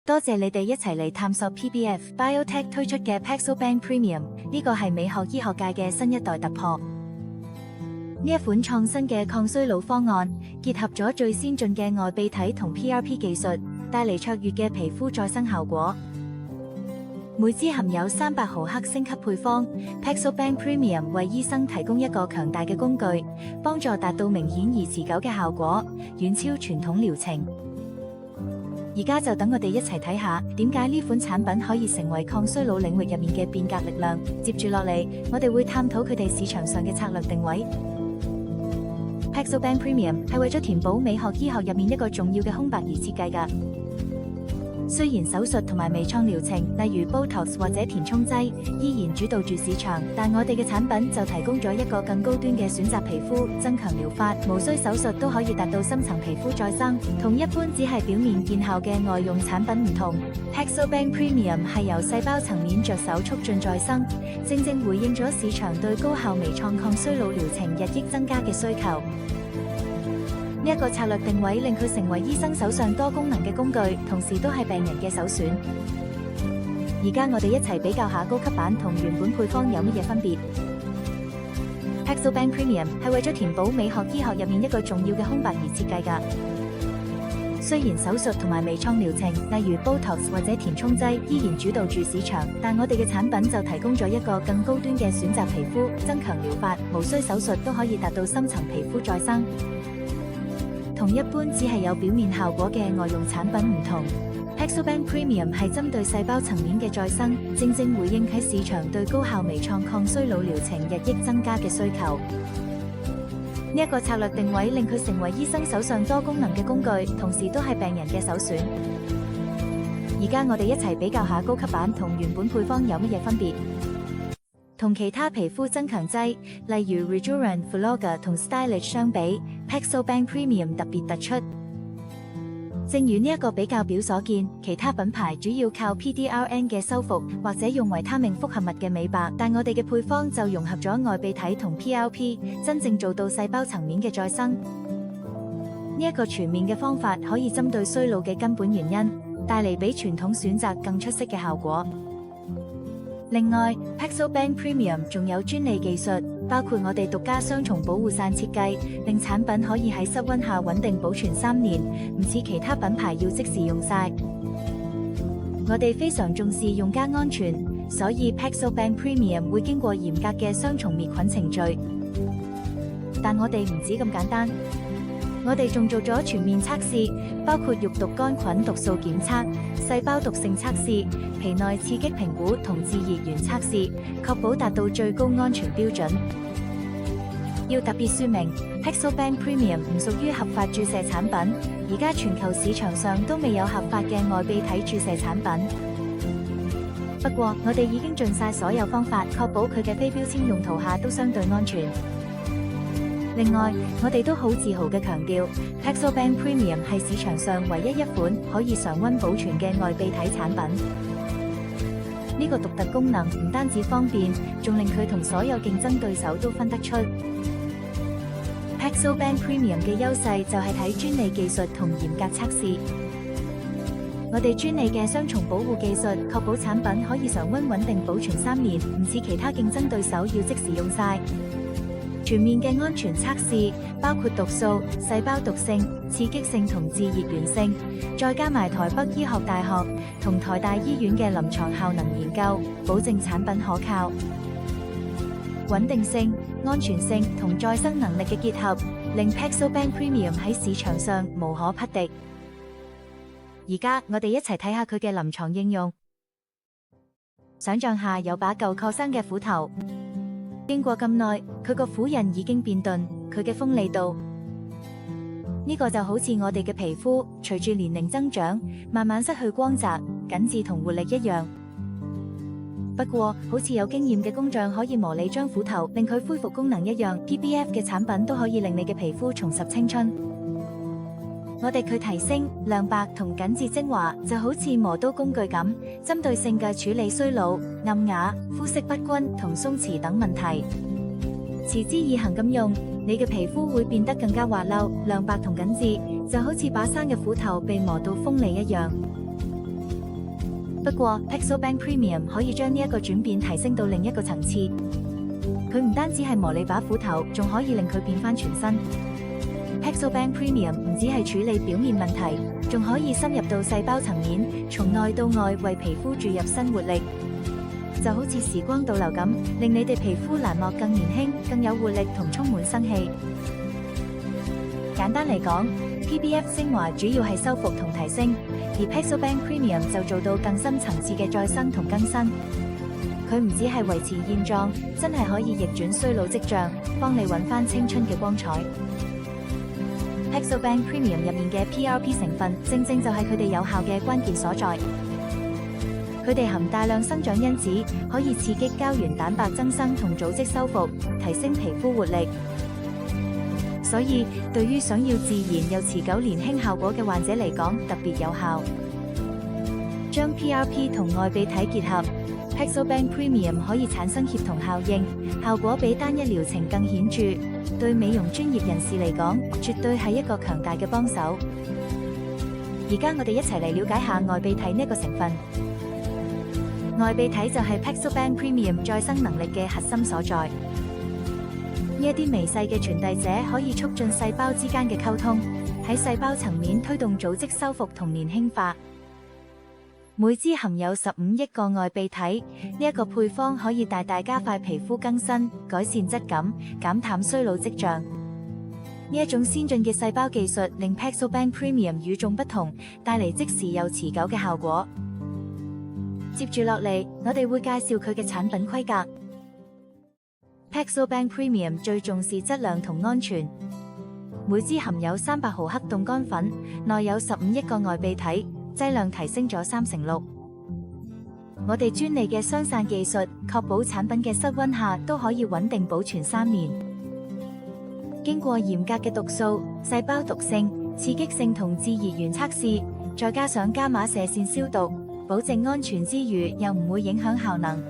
多謝你哋一齊嚟探索 PBF Biotech 推出嘅 Pexobank Premium， 呢個係美學醫學界嘅新一代突破。呢一款創新嘅抗衰老方案，結合咗最先進嘅外泌體同 PRP 技術，帶嚟卓越嘅皮膚再生效果。每支含有300毫克升級配方 Pexobank Premium 為醫生提供一個強大嘅工具，幫助達到明顯而持久嘅效果，遠超傳統療程。而家就等我哋一齊睇下點解呢款產品可以成為抗衰老領域入面嘅變革力量。接住落嚟，我哋會探討佢哋市場上嘅策略定位。Pexobank Premium 係為咗填補美學醫學入面一個重要嘅空白而設計㗎。雖然手術同埋微創療程，例如 Botox 或者填充劑，依然主導住市場，但我哋嘅產品就提供咗一個更高端嘅選擇皮膚增強療法，無需手術都可以達到深層皮膚再生。同一般只係表面見效嘅外用產品唔同， Pexobank Premium 係由細胞層面着手促進再生，正正回應咗市場對高效微創抗衰老療程日益增加嘅需求。呢一個策略定位令佢成為醫生手上多功能嘅工具，同時都係病人嘅首選。而家我哋一齊比較下高級版同原本配方有乜嘢分別。Pexobank Premium 係為咗填補美學醫學入面一個重要嘅空白而設計㗎。雖然手術同埋微創療程，例如 Botox 或者填充劑，依然主導住市場，但我哋嘅產品就提供咗一個更高端嘅選擇皮膚增強療法，無需手術都可以達到深層皮膚再生。同一般只係有表面效果嘅外用產品唔同， Pexobank Premium 係針對細胞層面嘅再生，正正回應喺市場對高效微創抗衰老療程日益增加嘅需求。呢一個策略定位令佢成為醫生手上多功能嘅工具，同時都係病人嘅首選。而家我哋一齊比較下高級版同原本配方有乜嘢分別。同其他皮膚增強劑，例如 Rejuven、Filorga 同 Stylish 相比， Pexobank Premium 特別突出。正如呢一個比較表所見，其他品牌主要靠 PDRN 嘅修復或者用維他命複合物嘅美白，但我哋嘅配方就融合咗外泌體同 PRP， 真正做到細胞層面嘅再生。呢一個全面嘅方法可以針對衰老嘅根本原因，帶嚟比傳統選擇更出色嘅效果。另外 ，Pexobank Premium 仲有專利技術，包括我哋獨家雙重保護傘設計，令產品可以喺室溫下穩定保存3年，唔似其他品牌要即時用晒。我哋非常重視用家安全，所以 Pexobank Premium 會經過嚴格嘅雙重滅菌程序。但我哋唔止咁簡單。我哋仲做咗全面測試，包括肉毒桿菌毒素檢測、細胞毒性測試、皮內刺激評估同致熱源測試，確保達到最高安全標準。要特別說明 ，Pexobank Premium 唔屬於合法注射產品，而家全球市場上都未有合法嘅外泌體注射產品。不過，我哋已經盡晒所有方法，確保佢嘅非標籤用途下都相對安全。另外，我哋都好自豪嘅強調 ，Pexobank Premium 係市場上唯一一款可以常溫保存嘅外泌體產品。呢個獨特功能唔單止方便，仲令佢同所有競爭對手都分得出。Pexobank Premium 嘅優勢就係睇專利技術同嚴格測試。我哋專利嘅雙重保護技術，確保產品可以常溫穩定保存3年，唔似其他競爭對手要即時用晒。全面嘅安全測試包括毒素、細胞毒性、刺激性同致熱源性，再加埋台北醫學大學同台大醫院嘅臨床效能研究，保證產品可靠、穩定性、安全性同再生能力嘅結合，令 Pexobank Premium 喺市場上無可匹敵。而家我哋一齊睇下佢嘅臨床應用。想象下有把舊確生嘅斧頭。經過咁耐，佢個斧刃已經變鈍，佢嘅鋒利度，呢個就好似我哋嘅皮膚，隨住年齡增長，慢慢失去光澤、緊緻同活力一樣。不過，好似有經驗嘅工匠可以磨利將斧頭，令佢恢復功能一樣 ，PBF 嘅產品都可以令你嘅皮膚重拾青春。我哋佢提升、亮白同緊緻精華，就好似磨刀工具咁，針對性嘅處理衰老、暗啞、膚色不均同鬆弛等問題。持之以恆咁用，你嘅皮膚會變得更加滑溜、亮白同緊緻，就好似把生嘅斧頭被磨到鋒利一樣。不過 Pixelbank Premium 可以將呢一個轉變提升到另一個層次。佢唔單止係磨你把斧頭，仲可以令佢變返全新。Pixelbank Premium 唔只係處理表面問題，仲可以深入到細胞層面，從內到外為皮膚注入新活力。就好似時光倒流咁，令你哋皮膚欄幕更年輕、更有活力同充滿生氣。簡單嚟講， PBF 精華主要係修復同提升，而 Pixelbank Premium 就做到更深層次嘅再生同更新。佢唔只係維持現狀，真係可以逆轉衰老跡象，幫你揾返青春嘅光彩。Pixelbank Premium 入面嘅 PRP 成分，正正就係佢哋有效嘅關鍵所在。佢哋含大量生長因子，可以刺激膠原蛋白增生同組織修復，提升皮膚活力。所以，對於想要自然又持久年輕效果嘅患者嚟講，特別有效。將 PRP 同外泌體結合， Pixelbank Premium 可以產生協同效應，效果比單一療程更顯著。對美容專業人士嚟講，絕對係一個強大嘅幫手。而家我哋一齊嚟了解下外泌體呢個成分。外泌體就係 Pixelbank Premium 再生能力嘅核心所在。呢一啲微細嘅傳遞者可以促進細胞之間嘅溝通，喺細胞層面推動組織修復同年輕化。每支含有15億個外泌體，呢一個配方可以大大加快皮膚更新，改善質感，減淡衰老跡象。呢一種先進嘅細胞技術令 Pixelbank Premium 與眾不同，帶嚟即時又持久嘅效果。接住落嚟，我哋會介紹佢嘅產品規格。Pixelbank Premium 最重視質量同安全，每支含有300毫克凍乾粉，內有15億個外泌體，劑量提升咗6%。我哋專利嘅雙散技術，確保產品嘅室溫下都可以穩定保存3年。經過嚴格嘅毒素、細胞毒性、刺激性同致熱源測試，再加上伽馬射線消毒，保證安全之餘又唔會影響效能。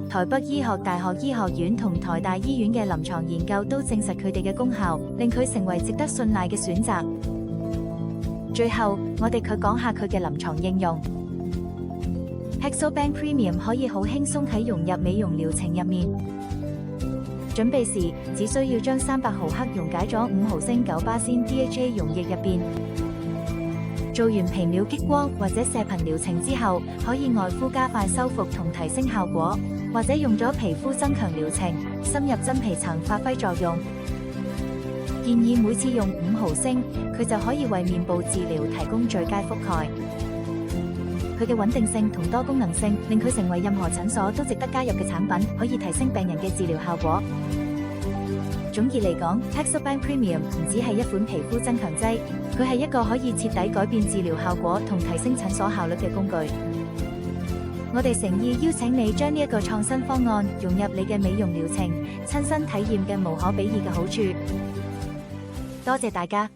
台北醫學大學醫學院同台大醫院嘅臨床研究都證實佢哋嘅功效，令佢成為值得信賴嘅選擇。最後，我哋卻講下佢嘅臨床應用。Pixelbank Premium 可以好輕鬆喺融入美容療程入面。準備時，只需要將300毫克溶解咗5毫升9% DHA 溶液入邊。做完皮秒激光或者射頻療程之後，可以外敷加快修復同提升效果，或者用咗皮膚增強療程，深入真皮層發揮作用。建議每次用5毫升，佢就可以為面部治療提供最佳覆蓋。佢嘅穩定性同多功能性，令佢成為任何診所都值得加入嘅產品，可以提升病人嘅治療效果。總結嚟講， Pixelbank Premium 唔只係一款皮膚增強劑，佢係一個可以徹底改變治療效果同提升診所效率嘅工具。我哋誠意邀請你將呢一個創新方案融入你嘅美容療程，親身體驗嘅無可比擬嘅好處。多謝大家。